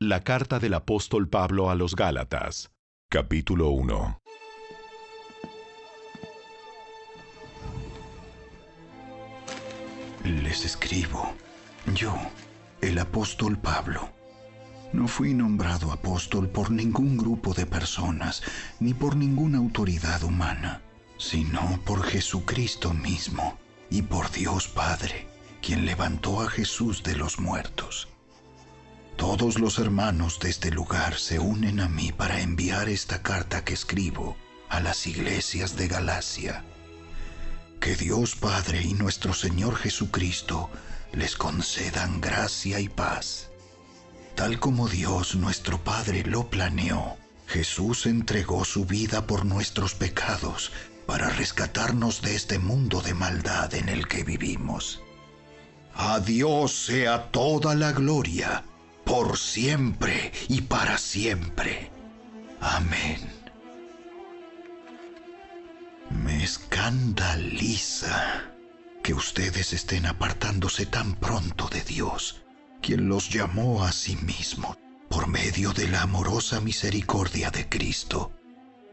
La carta del apóstol Pablo a los Gálatas, capítulo 1. Les escribo, yo, el apóstol Pablo. No fui nombrado apóstol por ningún grupo de personas, ni por ninguna autoridad humana, sino por Jesucristo mismo y por Dios Padre, quien levantó a Jesús de los muertos. Todos los hermanos de este lugar se unen a mí para enviar esta carta que escribo a las iglesias de Galacia. Que Dios Padre y nuestro Señor Jesucristo les concedan gracia y paz. Tal como Dios nuestro Padre lo planeó, Jesús entregó su vida por nuestros pecados para rescatarnos de este mundo de maldad en el que vivimos. A Dios sea toda la gloria, por siempre y para siempre. Amén. Me escandaliza que ustedes estén apartándose tan pronto de Dios, quien los llamó a sí mismo por medio de la amorosa misericordia de Cristo.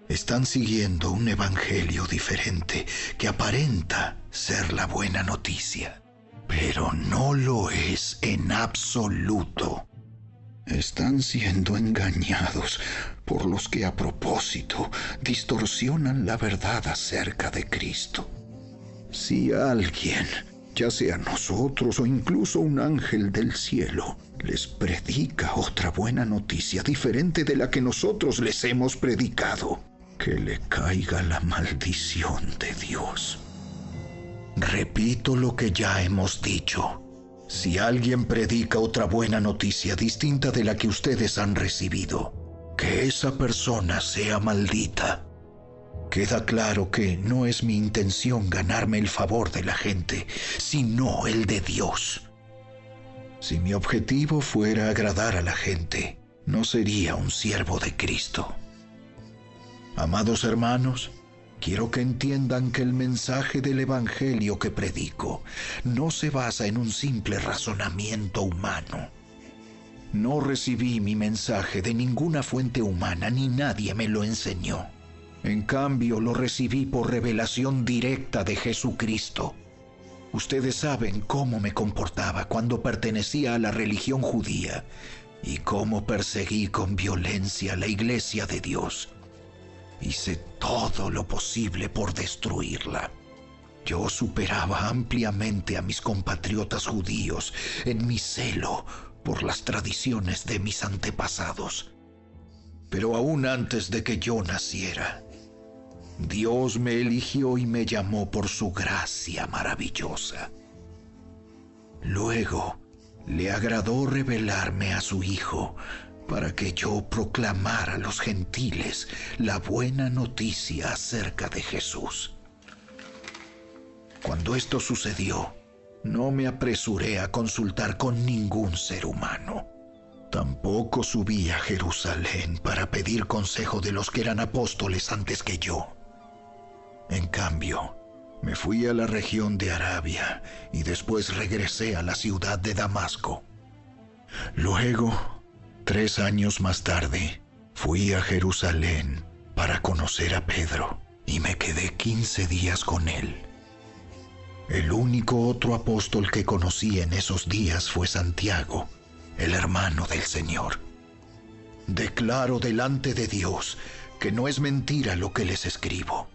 Están siguiendo un evangelio diferente que aparenta ser la buena noticia, pero no lo es en absoluto. Están siendo engañados por los que a propósito distorsionan la verdad acerca de Cristo. Si alguien, ya sea nosotros o incluso un ángel del cielo, les predica otra buena noticia diferente de la que nosotros les hemos predicado, que le caiga la maldición de Dios. Repito lo que ya hemos dicho. Si alguien predica otra buena noticia distinta de la que ustedes han recibido, que esa persona sea maldita. Queda claro que no es mi intención ganarme el favor de la gente, sino el de Dios. Si mi objetivo fuera agradar a la gente, no sería un siervo de Cristo. Amados hermanos, quiero que entiendan que el mensaje del evangelio que predico no se basa en un simple razonamiento humano. No recibí mi mensaje de ninguna fuente humana, ni nadie me lo enseñó. En cambio, lo recibí por revelación directa de Jesucristo. Ustedes saben cómo me comportaba cuando pertenecía a la religión judía y cómo perseguí con violencia a la iglesia de Dios. Hice todo lo posible por destruirla. Yo superaba ampliamente a mis compatriotas judíos en mi celo por las tradiciones de mis antepasados. Pero aún antes de que yo naciera, Dios me eligió y me llamó por su gracia maravillosa. Luego, le agradó revelarme a su Hijo para que yo proclamara a los gentiles la buena noticia acerca de Jesús. Cuando esto sucedió, no me apresuré a consultar con ningún ser humano. Tampoco subí a Jerusalén para pedir consejo de los que eran apóstoles antes que yo. En cambio, me fui a la región de Arabia y después regresé a la ciudad de Damasco. Luego, 3 años más tarde, fui a Jerusalén para conocer a Pedro y me quedé 15 días con él. El único otro apóstol que conocí en esos días fue Santiago, el hermano del Señor. Declaro delante de Dios que no es mentira lo que les escribo.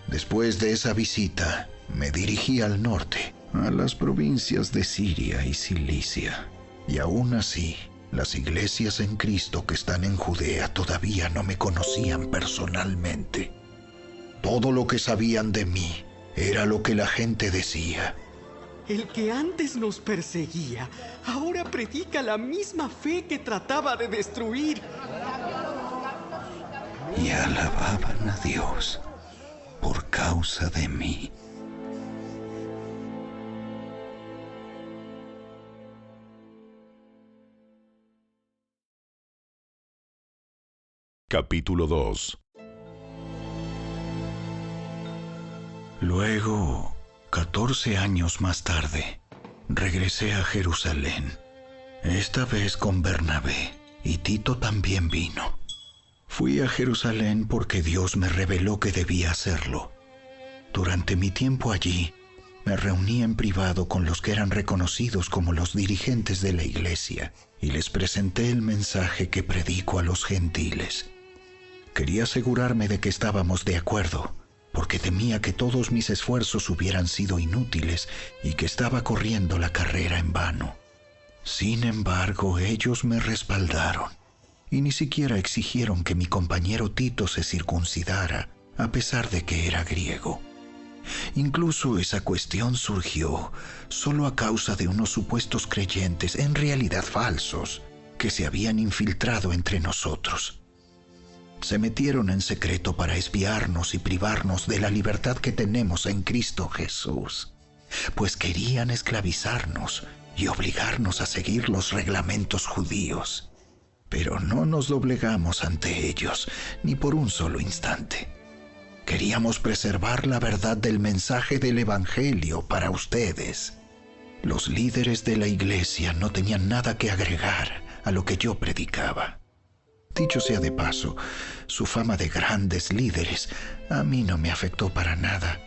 Después de esa visita, me dirigí al norte, a las provincias de Siria y Cilicia, y aún así, las iglesias en Cristo que están en Judea todavía no me conocían personalmente. Todo lo que sabían de mí era lo que la gente decía. El que antes nos perseguía, ahora predica la misma fe que trataba de destruir. Y alababan a Dios por causa de mí. Capítulo 2. Luego, 14 años más tarde, regresé a Jerusalén, esta vez con Bernabé, y Tito también vino. Fui a Jerusalén porque Dios me reveló que debía hacerlo. Durante mi tiempo allí, me reuní en privado con los que eran reconocidos como los dirigentes de la iglesia y les presenté el mensaje que predico a los gentiles. Quería asegurarme de que estábamos de acuerdo, porque temía que todos mis esfuerzos hubieran sido inútiles y que estaba corriendo la carrera en vano. Sin embargo, ellos me respaldaron y ni siquiera exigieron que mi compañero Tito se circuncidara, a pesar de que era griego. Incluso esa cuestión surgió solo a causa de unos supuestos creyentes, en realidad falsos, que se habían infiltrado entre nosotros. Se metieron en secreto para espiarnos y privarnos de la libertad que tenemos en Cristo Jesús, pues querían esclavizarnos y obligarnos a seguir los reglamentos judíos. Pero no nos doblegamos ante ellos, ni por un solo instante. Queríamos preservar la verdad del mensaje del Evangelio para ustedes. Los líderes de la iglesia no tenían nada que agregar a lo que yo predicaba. Dicho sea de paso, su fama de grandes líderes a mí no me afectó para nada,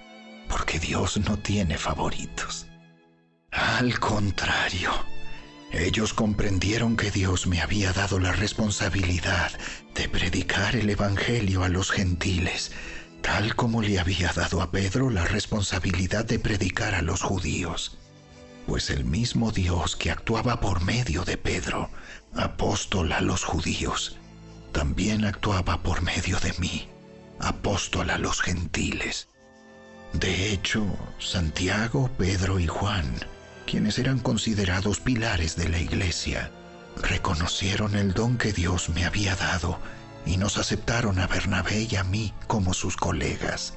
porque Dios no tiene favoritos. Al contrario, ellos comprendieron que Dios me había dado la responsabilidad de predicar el Evangelio a los gentiles, tal como le había dado a Pedro la responsabilidad de predicar a los judíos. Pues el mismo Dios que actuaba por medio de Pedro, apóstol a los judíos, también actuaba por medio de mí, apóstol a los gentiles. De hecho, Santiago, Pedro y Juan, quienes eran considerados pilares de la iglesia, reconocieron el don que Dios me había dado y nos aceptaron a Bernabé y a mí como sus colegas.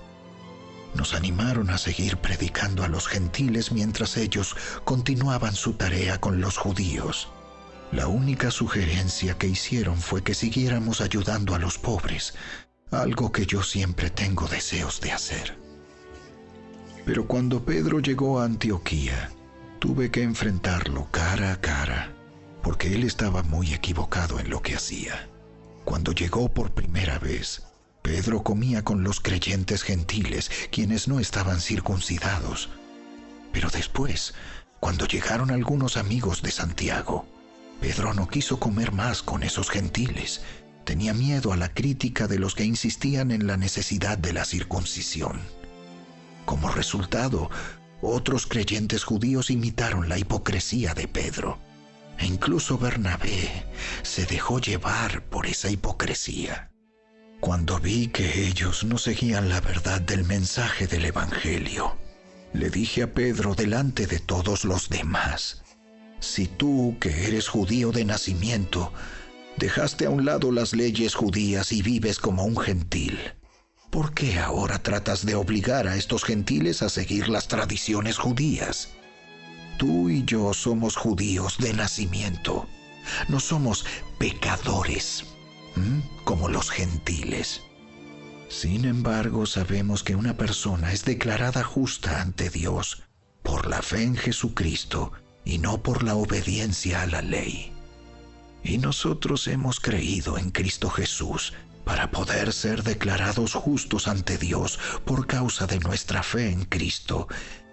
Nos animaron a seguir predicando a los gentiles mientras ellos continuaban su tarea con los judíos. La única sugerencia que hicieron fue que siguiéramos ayudando a los pobres, algo que yo siempre tengo deseos de hacer. Pero cuando Pedro llegó a Antioquía, tuve que enfrentarlo cara a cara, porque él estaba muy equivocado en lo que hacía. Cuando llegó por primera vez, Pedro comía con los creyentes gentiles, quienes no estaban circuncidados. Pero después, cuando llegaron algunos amigos de Santiago, Pedro no quiso comer más con esos gentiles. Tenía miedo a la crítica de los que insistían en la necesidad de la circuncisión. Como resultado, otros creyentes judíos imitaron la hipocresía de Pedro. E incluso Bernabé se dejó llevar por esa hipocresía. Cuando vi que ellos no seguían la verdad del mensaje del Evangelio, le dije a Pedro delante de todos los demás: si tú, que eres judío de nacimiento, dejaste a un lado las leyes judías y vives como un gentil, ¿por qué ahora tratas de obligar a estos gentiles a seguir las tradiciones judías? Tú y yo somos judíos de nacimiento. No somos pecadores, como los gentiles. Sin embargo, sabemos que una persona es declarada justa ante Dios por la fe en Jesucristo y no por la obediencia a la ley. Y nosotros hemos creído en Cristo Jesús para poder ser declarados justos ante Dios por causa de nuestra fe en Cristo,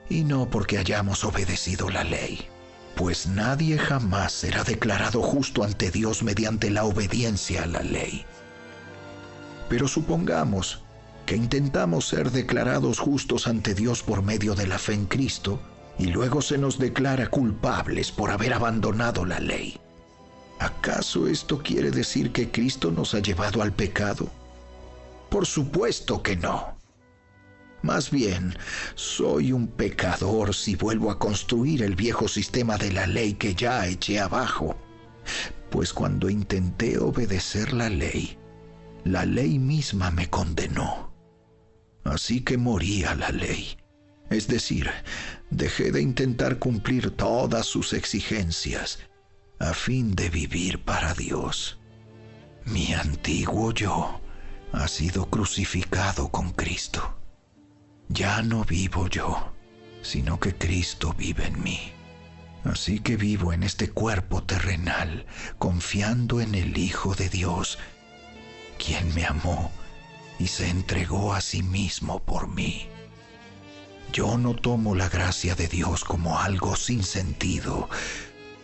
y no porque hayamos obedecido la ley. Pues nadie jamás será declarado justo ante Dios mediante la obediencia a la ley. Pero supongamos que intentamos ser declarados justos ante Dios por medio de la fe en Cristo, y luego se nos declara culpables por haber abandonado la ley. ¿Acaso esto quiere decir que Cristo nos ha llevado al pecado? Por supuesto que no. Más bien, soy un pecador si vuelvo a construir el viejo sistema de la ley que ya eché abajo. Pues cuando intenté obedecer la ley misma me condenó. Así que morí a la ley. Es decir, dejé de intentar cumplir todas sus exigencias a fin de vivir para Dios. Mi antiguo yo ha sido crucificado con Cristo. Ya no vivo yo, sino que Cristo vive en mí. Así que vivo en este cuerpo terrenal, confiando en el Hijo de Dios, quien me amó y se entregó a sí mismo por mí. Yo no tomo la gracia de Dios como algo sin sentido,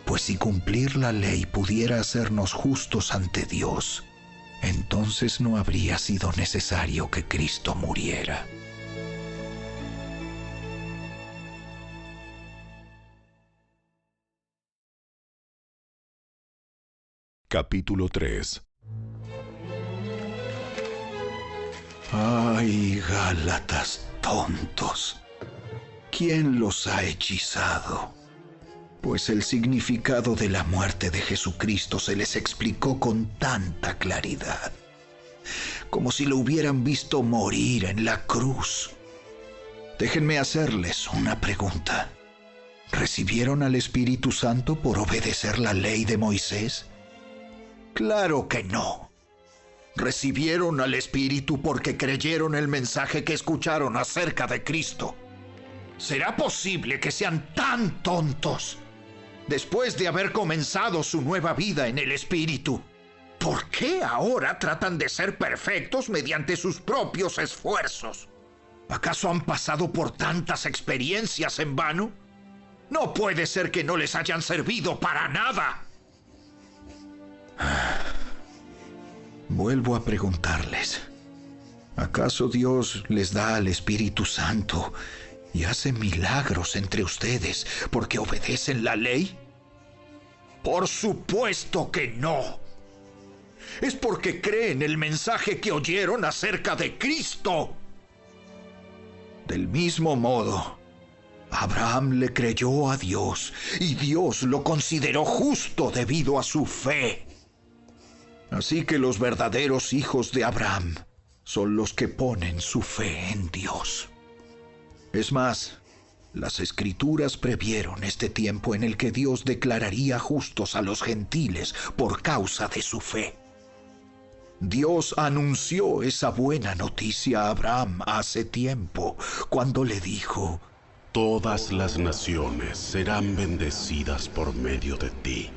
pues si cumplir la ley pudiera hacernos justos ante Dios, entonces no habría sido necesario que Cristo muriera. Capítulo 3. ¡Ay, Gálatas tontos! ¿Quién los ha hechizado? Pues el significado de la muerte de Jesucristo se les explicó con tanta claridad, como si lo hubieran visto morir en la cruz. Déjenme hacerles una pregunta. ¿Recibieron al Espíritu Santo por obedecer la ley de Moisés? ¡Claro que no! Recibieron al Espíritu porque creyeron el mensaje que escucharon acerca de Cristo. ¿Será posible que sean tan tontos? Después de haber comenzado su nueva vida en el Espíritu, ¿por qué ahora tratan de ser perfectos mediante sus propios esfuerzos? ¿Acaso han pasado por tantas experiencias en vano? No puede ser que no les hayan servido para nada. Vuelvo a preguntarles, ¿acaso Dios les da al Espíritu Santo y hace milagros entre ustedes porque obedecen la ley? Por supuesto que no. Es porque creen el mensaje que oyeron acerca de Cristo. Del mismo modo, Abraham le creyó a Dios y Dios lo consideró justo debido a su fe. Así que los verdaderos hijos de Abraham son los que ponen su fe en Dios. Es más, las Escrituras previeron este tiempo en el que Dios declararía justos a los gentiles por causa de su fe. Dios anunció esa buena noticia a Abraham hace tiempo, cuando le dijo: Todas las naciones serán bendecidas por medio de ti.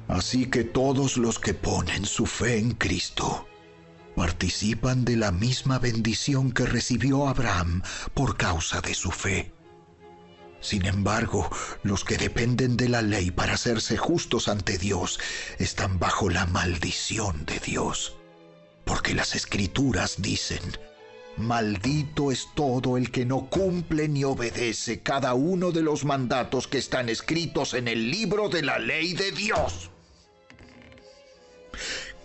Así que todos los que ponen su fe en Cristo participan de la misma bendición que recibió Abraham por causa de su fe. Sin embargo, los que dependen de la ley para hacerse justos ante Dios están bajo la maldición de Dios. Porque las Escrituras dicen: maldito es todo el que no cumple ni obedece cada uno de los mandatos que están escritos en el libro de la ley de Dios.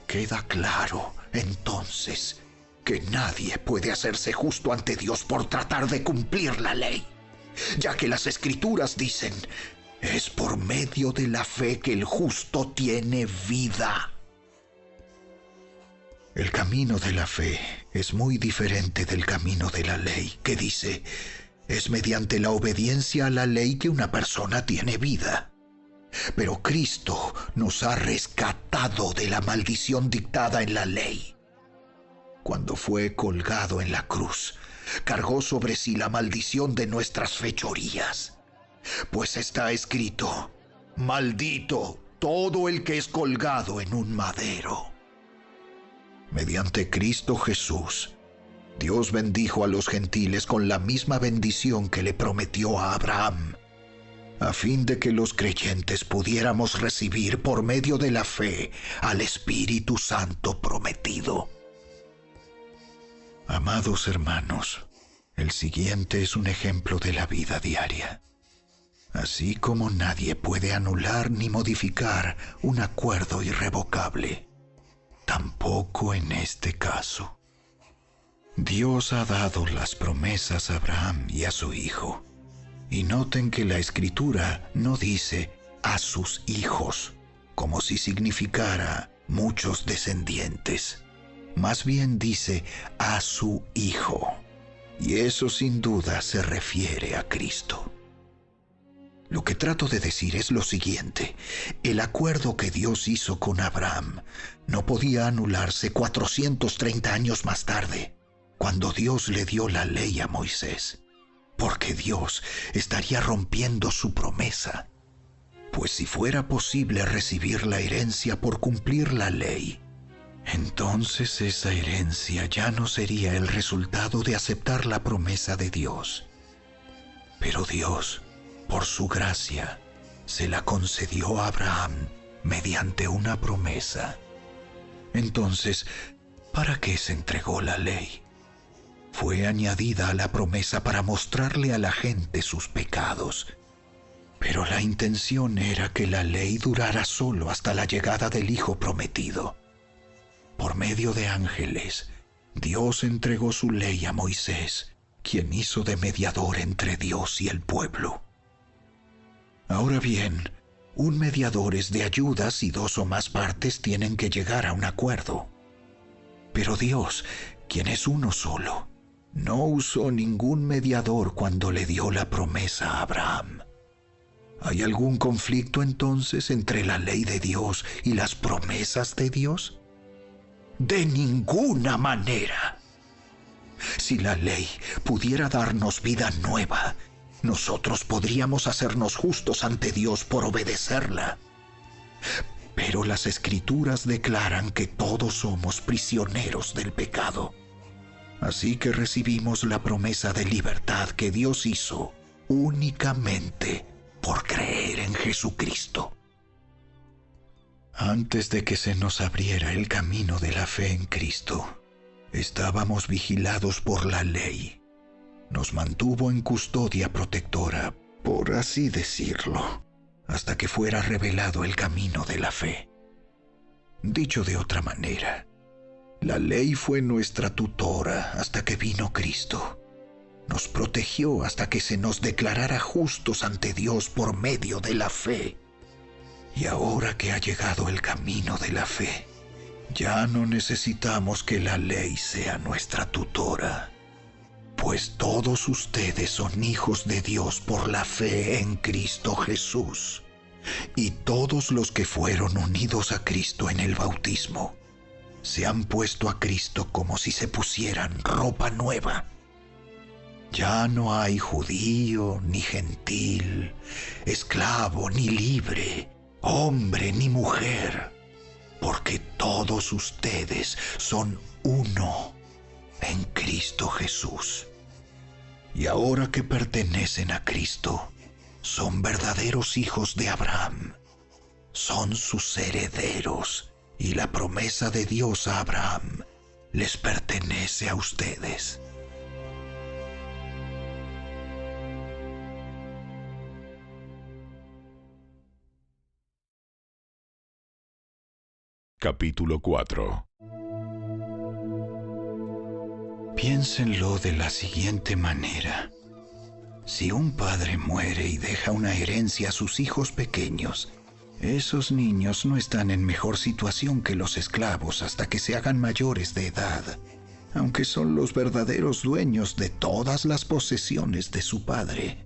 Queda claro, entonces, que nadie puede hacerse justo ante Dios por tratar de cumplir la ley, ya que las Escrituras dicen: es por medio de la fe que el justo tiene vida. El camino de la fe es muy diferente del camino de la ley, que dice: es mediante la obediencia a la ley que una persona tiene vida. Pero Cristo nos ha rescatado de la maldición dictada en la ley. Cuando fue colgado en la cruz, cargó sobre sí la maldición de nuestras fechorías. Pues está escrito: maldito todo el que es colgado en un madero. Mediante Cristo Jesús, Dios bendijo a los gentiles con la misma bendición que le prometió a Abraham, a fin de que los creyentes pudiéramos recibir por medio de la fe al Espíritu Santo prometido. Amados hermanos, el siguiente es un ejemplo de la vida diaria. Así como nadie puede anular ni modificar un acuerdo irrevocable, tampoco en este caso. Dios ha dado las promesas a Abraham y a su hijo. Y noten que la Escritura no dice a sus hijos, como si significara muchos descendientes. Más bien dice a su Hijo. Y eso sin duda se refiere a Cristo. Lo que trato de decir es lo siguiente: el acuerdo que Dios hizo con Abraham no podía anularse 430 años más tarde, cuando Dios le dio la ley a Moisés, porque Dios estaría rompiendo su promesa Pues si fuera posible recibir la herencia por cumplir la ley, entonces esa herencia ya no sería el resultado de aceptar la promesa de Dios. Pero Dios, por su gracia, se la concedió a Abraham mediante una promesa. Entonces, ¿para qué se entregó la ley? Fue añadida a la promesa para mostrarle a la gente sus pecados. Pero la intención era que la ley durara solo hasta la llegada del Hijo prometido. Por medio de ángeles, Dios entregó su ley a Moisés, quien hizo de mediador entre Dios y el pueblo. Ahora bien, un mediador es de ayuda si dos o más partes tienen que llegar a un acuerdo. Pero Dios, quien es uno solo, no usó ningún mediador cuando le dio la promesa a Abraham. ¿Hay algún conflicto entonces entre la ley de Dios y las promesas de Dios? De ninguna manera. Si la ley pudiera darnos vida nueva, nosotros podríamos hacernos justos ante Dios por obedecerla. Pero las Escrituras declaran que todos somos prisioneros del pecado. Así que recibimos la promesa de libertad que Dios hizo únicamente por creer en Jesucristo. Antes de que se nos abriera el camino de la fe en Cristo, estábamos vigilados por la ley. Nos mantuvo en custodia protectora, por así decirlo, hasta que fuera revelado el camino de la fe. Dicho de otra manera, la ley fue nuestra tutora hasta que vino Cristo. Nos protegió hasta que se nos declarara justos ante Dios por medio de la fe. Y ahora que ha llegado el camino de la fe, ya no necesitamos que la ley sea nuestra tutora, pues todos ustedes son hijos de Dios por la fe en Cristo Jesús, y todos los que fueron unidos a Cristo en el bautismo se han puesto a Cristo como si se pusieran ropa nueva. Ya no hay judío ni gentil, esclavo ni libre, hombre ni mujer, porque todos ustedes son uno en Cristo Jesús. Y ahora que pertenecen a Cristo, son verdaderos hijos de Abraham, son sus herederos, y la promesa de Dios a Abraham les pertenece a ustedes. Capítulo 4. Piénsenlo de la siguiente manera. Si un padre muere y deja una herencia a sus hijos pequeños, esos niños no están en mejor situación que los esclavos hasta que se hagan mayores de edad, aunque son los verdaderos dueños de todas las posesiones de su padre.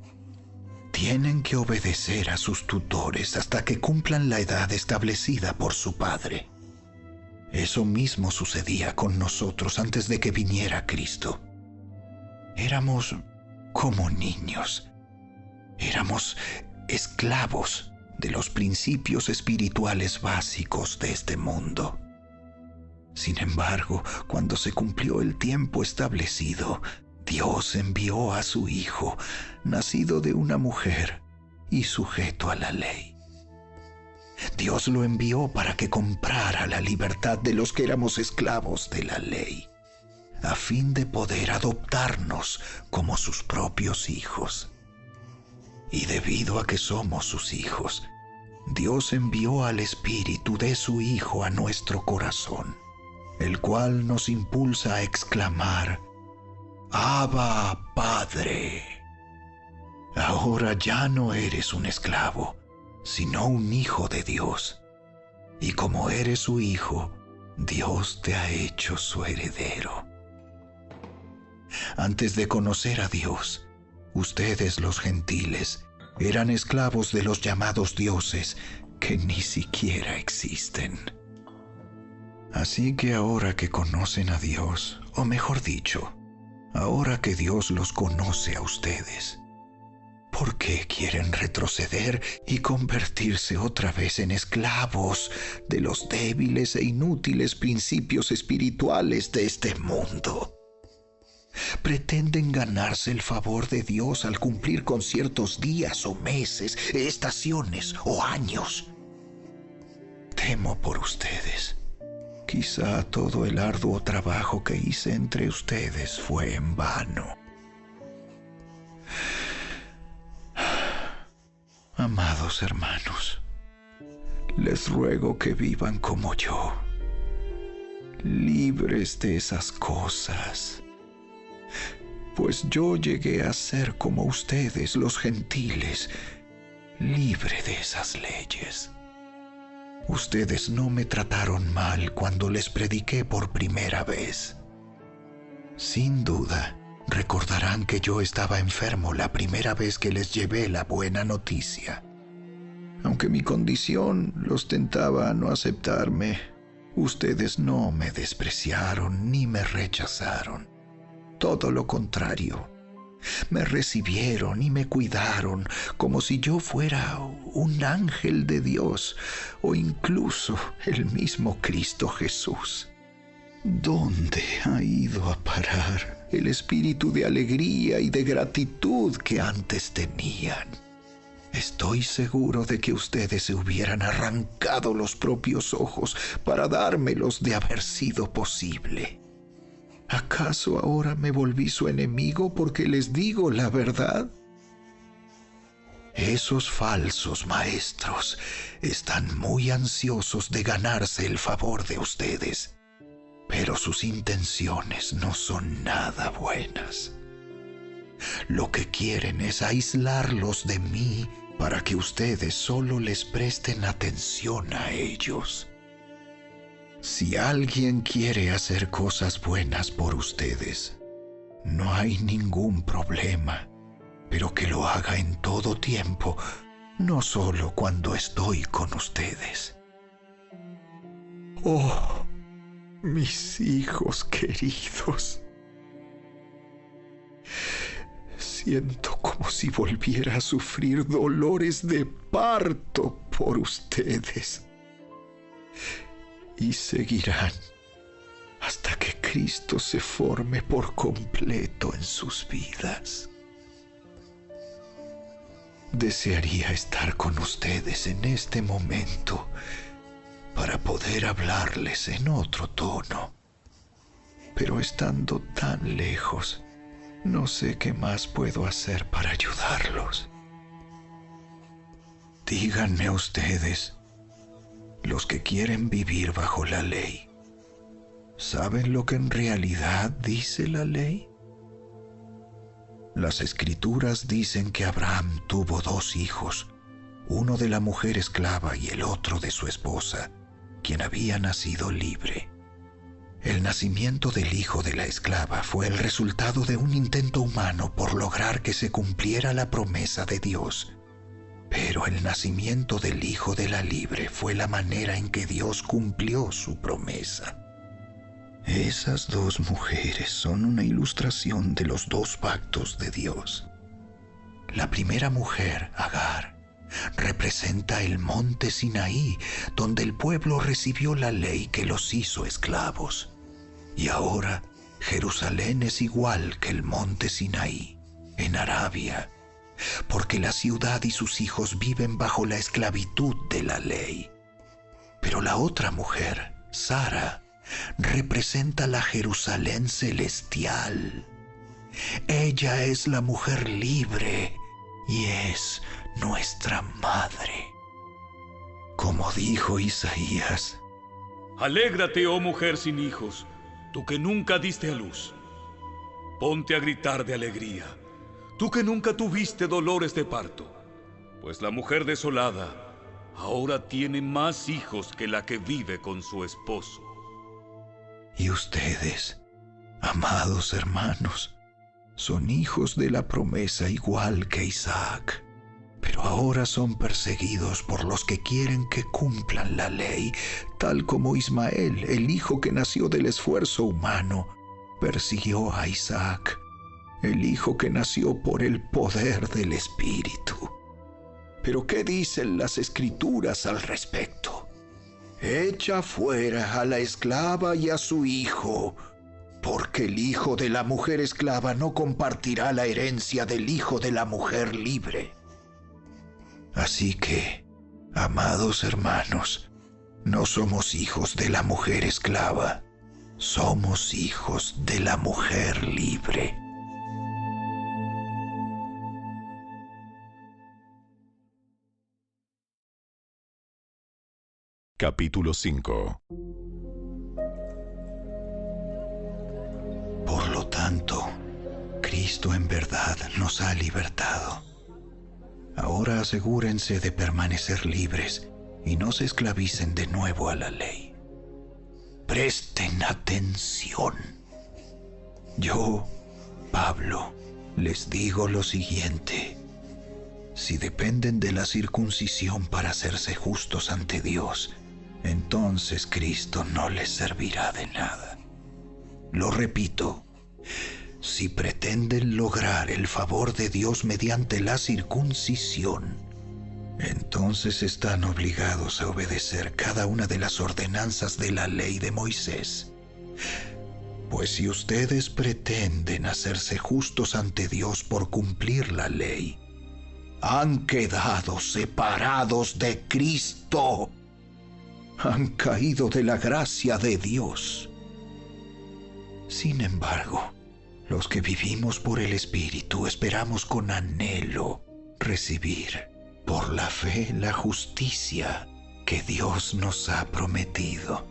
Tienen que obedecer a sus tutores hasta que cumplan la edad establecida por su padre. Eso mismo sucedía con nosotros antes de que viniera Cristo. Éramos como niños. Éramos esclavos de los principios espirituales básicos de este mundo. Sin embargo, cuando se cumplió el tiempo establecido, Dios envió a su Hijo, nacido de una mujer y sujeto a la ley. Dios lo envió para que comprara la libertad de los que éramos esclavos de la ley, a fin de poder adoptarnos como sus propios hijos. Y debido a que somos sus hijos, Dios envió al Espíritu de su Hijo a nuestro corazón, el cual nos impulsa a exclamar: Abba, Padre. Ahora ya no eres un esclavo, sino un hijo de Dios. Y como eres su hijo, Dios te ha hecho su heredero. Antes de conocer a Dios, ustedes los gentiles eran esclavos de los llamados dioses que ni siquiera existen. Así que ahora que conocen a Dios, o mejor dicho, ahora que Dios los conoce a ustedes, ¿Por qué quieren retroceder y convertirse otra vez en esclavos de los débiles e inútiles principios espirituales de este mundo? Pretenden ganarse el favor de Dios al cumplir con ciertos días o meses, estaciones o años. Temo por ustedes. Quizá todo el arduo trabajo que hice entre ustedes fue en vano. Amados hermanos, les ruego que vivan como yo, libres de esas cosas, pues yo llegué a ser como ustedes, los gentiles, libre de esas leyes. Ustedes no me trataron mal cuando les prediqué por primera vez. Sin duda, recordarán que yo estaba enfermo la primera vez que les llevé la buena noticia. Aunque mi condición los tentaba a no aceptarme, ustedes no me despreciaron ni me rechazaron. Todo lo contrario, me recibieron y me cuidaron como si yo fuera un ángel de Dios o incluso el mismo Cristo Jesús. ¿Dónde ha ido a parar el espíritu de alegría y de gratitud que antes tenían? Estoy seguro de que ustedes se hubieran arrancado los propios ojos para dármelos de haber sido posible. ¿Acaso ahora me volví su enemigo porque les digo la verdad? Esos falsos maestros están muy ansiosos de ganarse el favor de ustedes, pero sus intenciones no son nada buenas. Lo que quieren es aislarlos de mí para que ustedes solo les presten atención a ellos. Si alguien quiere hacer cosas buenas por ustedes, no hay ningún problema, pero que lo haga en todo tiempo, no solo cuando estoy con ustedes. Oh, mis hijos queridos, siento como si volviera a sufrir dolores de parto por ustedes. Y seguirán hasta que Cristo se forme por completo en sus vidas. Desearía estar con ustedes en este momento para poder hablarles en otro tono, pero estando tan lejos, no sé qué más puedo hacer para ayudarlos. Díganme ustedes, los que quieren vivir bajo la ley, ¿saben lo que en realidad dice la ley? Las Escrituras dicen que Abraham tuvo 2 hijos, uno de la mujer esclava y el otro de su esposa, quien había nacido libre. El nacimiento del hijo de la esclava fue el resultado de un intento humano por lograr que se cumpliera la promesa de Dios. Pero el nacimiento del hijo de la libre fue la manera en que Dios cumplió su promesa. Esas 2 mujeres son una ilustración de los 2 pactos de Dios. La primera mujer, Agar, representa el monte Sinaí, donde el pueblo recibió la ley que los hizo esclavos. Y ahora Jerusalén es igual que el monte Sinaí, en Arabia, porque la ciudad y sus hijos viven bajo la esclavitud de la ley. Pero la otra mujer, Sara, representa la Jerusalén celestial. Ella es la mujer libre y es nuestra madre. Como dijo Isaías: Alégrate, oh mujer sin hijos, tú que nunca diste a luz. Ponte a gritar de alegría, tú que nunca tuviste dolores de parto, pues la mujer desolada ahora tiene más hijos que la que vive con su esposo. Y ustedes, amados hermanos, son hijos de la promesa igual que Isaac, pero ahora son perseguidos por los que quieren que cumplan la ley, tal como Ismael, el hijo que nació del esfuerzo humano, persiguió a Isaac. el Hijo que nació por el poder del Espíritu. Pero ¿qué dicen las Escrituras al respecto? Echa fuera a la esclava y a su hijo, porque el hijo de la mujer esclava no compartirá la herencia del hijo de la mujer libre. Así que, amados hermanos, no somos hijos de la mujer esclava, somos hijos de la mujer libre. Capítulo 5. Por lo tanto, Cristo en verdad nos ha libertado. Ahora asegúrense de permanecer libres y no se esclavicen de nuevo a la ley. Presten atención. Yo, Pablo, les digo lo siguiente. Si dependen de la circuncisión para hacerse justos ante Dios, entonces Cristo no les servirá de nada. Lo repito, si pretenden lograr el favor de Dios mediante la circuncisión, entonces están obligados a obedecer cada una de las ordenanzas de la ley de Moisés. Pues si ustedes pretenden hacerse justos ante Dios por cumplir la ley, han quedado separados de Cristo. Han caído de la gracia de Dios. Sin embargo, los que vivimos por el Espíritu esperamos con anhelo recibir por la fe la justicia que Dios nos ha prometido.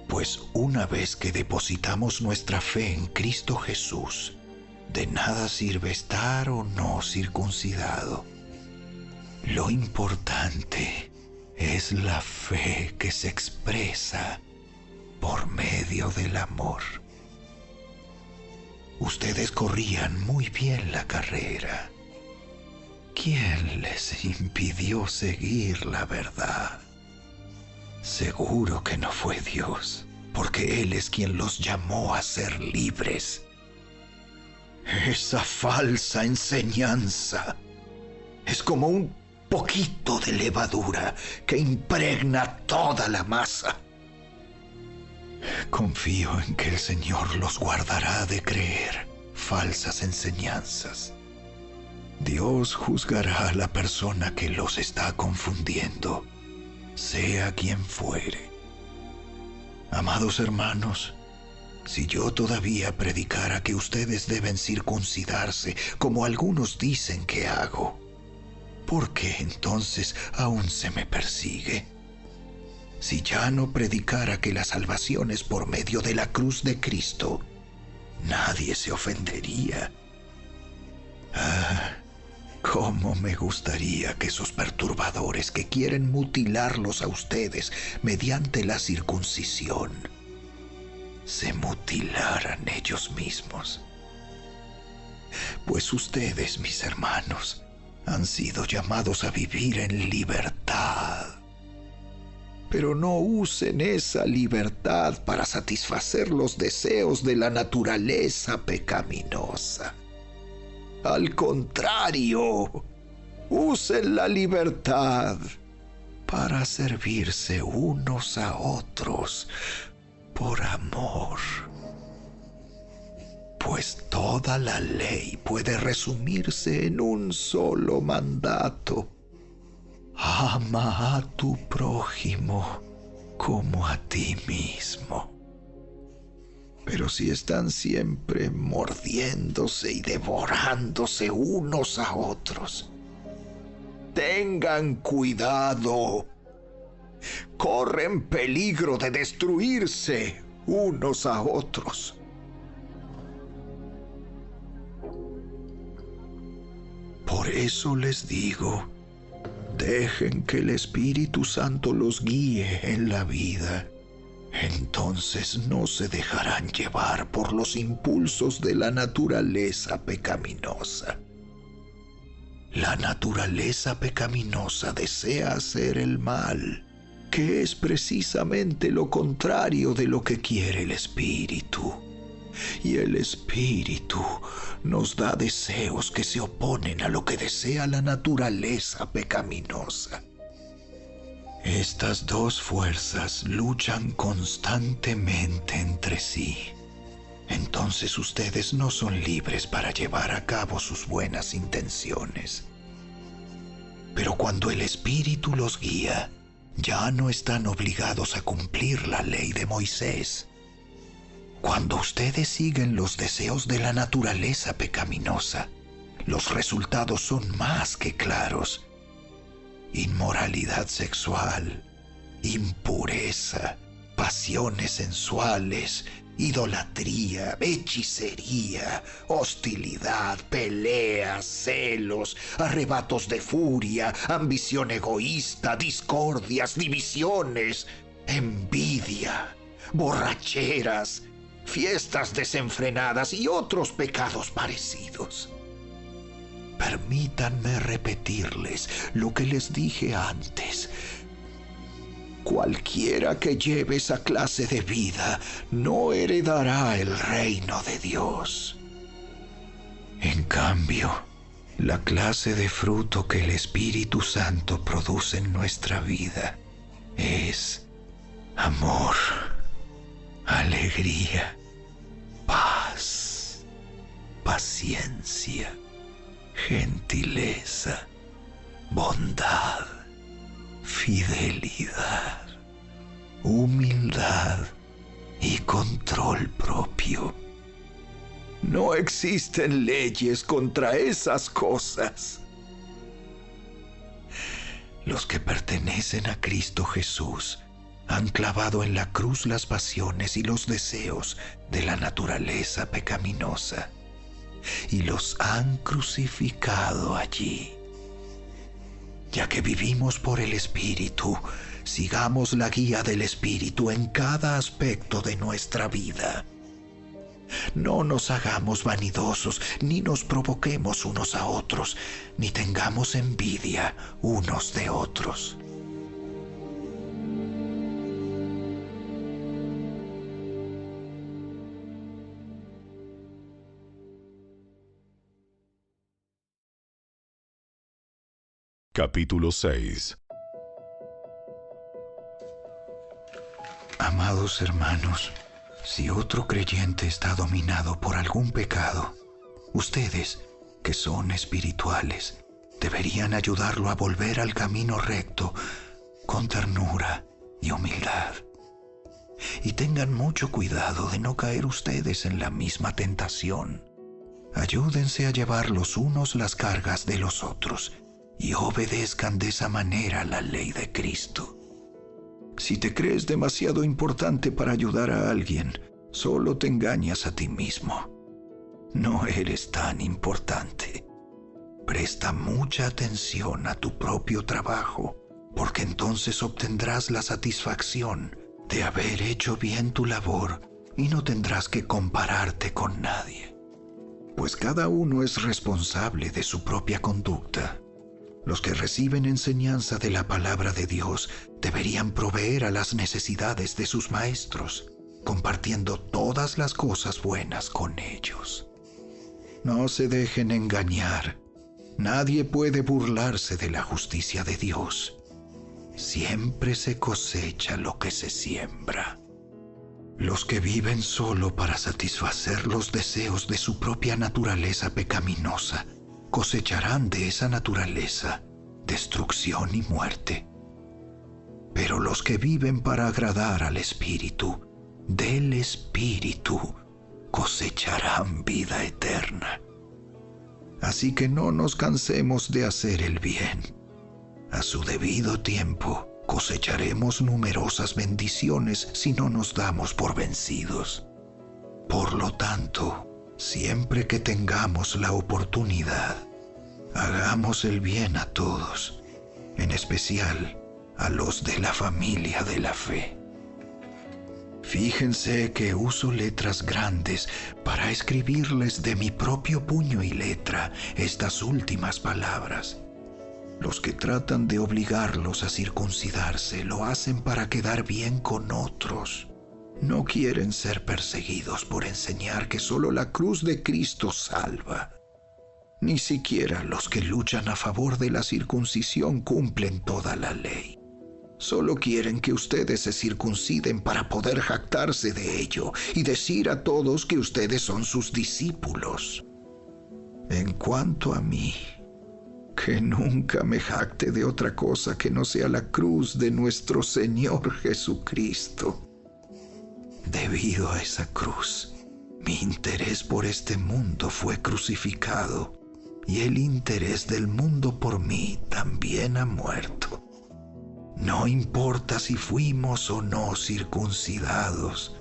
Pues una vez que depositamos nuestra fe en Cristo Jesús, de nada sirve estar o no circuncidado. Lo importante es la fe que se expresa por medio del amor. Ustedes corrían muy bien la carrera. ¿Quién les impidió seguir la verdad? Seguro que no fue Dios, porque Él es quien los llamó a ser libres. Esa falsa enseñanza es como un poquito de levadura que impregna toda la masa. Confío en que el Señor los guardará de creer falsas enseñanzas. Dios juzgará a la persona que los está confundiendo, sea quien fuere. Amados hermanos, si yo todavía predicara que ustedes deben circuncidarse, como algunos dicen que hago, ¿por qué entonces aún se me persigue? Si ya no predicara que la salvación es por medio de la cruz de Cristo, nadie se ofendería. Cómo me gustaría que esos perturbadores que quieren mutilarlos a ustedes mediante la circuncisión se mutilaran ellos mismos. Pues ustedes, mis hermanos, han sido llamados a vivir en libertad. Pero no usen esa libertad para satisfacer los deseos de la naturaleza pecaminosa. Al contrario, usen la libertad para servirse unos a otros por amor. Pues toda la ley puede resumirse en un solo mandato. Ama a tu prójimo como a ti mismo. Pero si están siempre mordiéndose y devorándose unos a otros, tengan cuidado. Corren peligro de destruirse unos a otros. Por eso les digo, dejen que el Espíritu Santo los guíe en la vida. Entonces no se dejarán llevar por los impulsos de la naturaleza pecaminosa. La naturaleza pecaminosa desea hacer el mal, que es precisamente lo contrario de lo que quiere el Espíritu. y el Espíritu nos da deseos que se oponen a lo que desea la naturaleza pecaminosa. Estas dos fuerzas luchan constantemente entre sí. Entonces ustedes no son libres para llevar a cabo sus buenas intenciones. Pero cuando el Espíritu los guía, ya no están obligados a cumplir la ley de Moisés. Cuando ustedes siguen los deseos de la naturaleza pecaminosa, los resultados son más que claros. Inmoralidad sexual, impureza, pasiones sensuales, idolatría, hechicería, hostilidad, peleas, celos, arrebatos de furia, ambición egoísta, discordias, divisiones, envidia, borracheras, fiestas desenfrenadas y otros pecados parecidos. Permítanme repetirles lo que les dije antes. Cualquiera que lleve esa clase de vida no heredará el reino de Dios. En cambio, la clase de fruto que el Espíritu Santo produce en nuestra vida es amor, alegría, paz, paciencia, gentileza, bondad, fidelidad, humildad y control propio. No existen leyes contra esas cosas. Los que pertenecen a Cristo Jesús han clavado en la cruz las pasiones y los deseos de la naturaleza pecaminosa y los han crucificado allí. Ya que vivimos por el Espíritu, sigamos la guía del Espíritu en cada aspecto de nuestra vida. No nos hagamos vanidosos, ni nos provoquemos unos a otros, ni tengamos envidia unos de otros. Capítulo 6. Amados hermanos, si otro creyente está dominado por algún pecado, ustedes, que son espirituales, deberían ayudarlo a volver al camino recto con ternura y humildad. Y tengan mucho cuidado de no caer ustedes en la misma tentación. Ayúdense a llevar los unos las cargas de los otros y obedezcan de esa manera la ley de Cristo. Si te crees demasiado importante para ayudar a alguien, solo te engañas a ti mismo. No eres tan importante. Presta mucha atención a tu propio trabajo, porque entonces obtendrás la satisfacción de haber hecho bien tu labor y no tendrás que compararte con nadie. Pues cada uno es responsable de su propia conducta. Los que reciben enseñanza de la palabra de Dios deberían proveer a las necesidades de sus maestros, compartiendo todas las cosas buenas con ellos. No se dejen engañar. Nadie puede burlarse de la justicia de Dios. Siempre se cosecha lo que se siembra. Los que viven solo para satisfacer los deseos de su propia naturaleza pecaminosa cosecharán de esa naturaleza destrucción y muerte. Pero los que viven para agradar al Espíritu, del Espíritu, cosecharán vida eterna. Así que no nos cansemos de hacer el bien. A su debido tiempo cosecharemos numerosas bendiciones si no nos damos por vencidos. Por lo tanto, siempre que tengamos la oportunidad, hagamos el bien a todos, en especial a los de la familia de la fe. Fíjense que uso letras grandes para escribirles de mi propio puño y letra estas últimas palabras. Los que tratan de obligarlos a circuncidarse lo hacen para quedar bien con otros. No quieren ser perseguidos por enseñar que solo la cruz de Cristo salva. Ni siquiera los que luchan a favor de la circuncisión cumplen toda la ley. Solo quieren que ustedes se circunciden para poder jactarse de ello y decir a todos que ustedes son sus discípulos. En cuanto a mí, que nunca me jacte de otra cosa que no sea la cruz de nuestro Señor Jesucristo. Debido a esa cruz, mi interés por este mundo fue crucificado, y el interés del mundo por mí también ha muerto. No importa si fuimos o no circuncidados,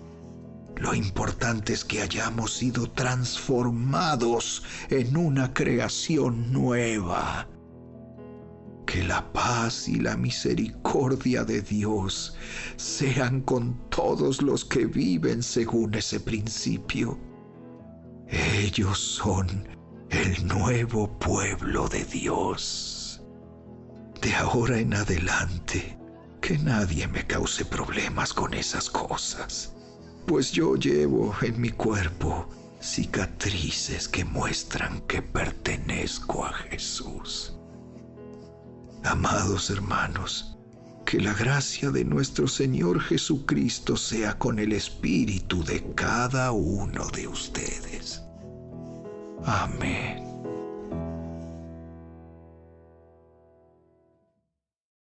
lo importante es que hayamos sido transformados en una creación nueva. Que la paz y la misericordia de Dios sean con todos los que viven según ese principio. Ellos son el nuevo pueblo de Dios. De ahora en adelante, que nadie me cause problemas con esas cosas, pues yo llevo en mi cuerpo cicatrices que muestran que pertenezco a Jesús. Amados hermanos, que la gracia de nuestro Señor Jesucristo sea con el espíritu de cada uno de ustedes. Amén.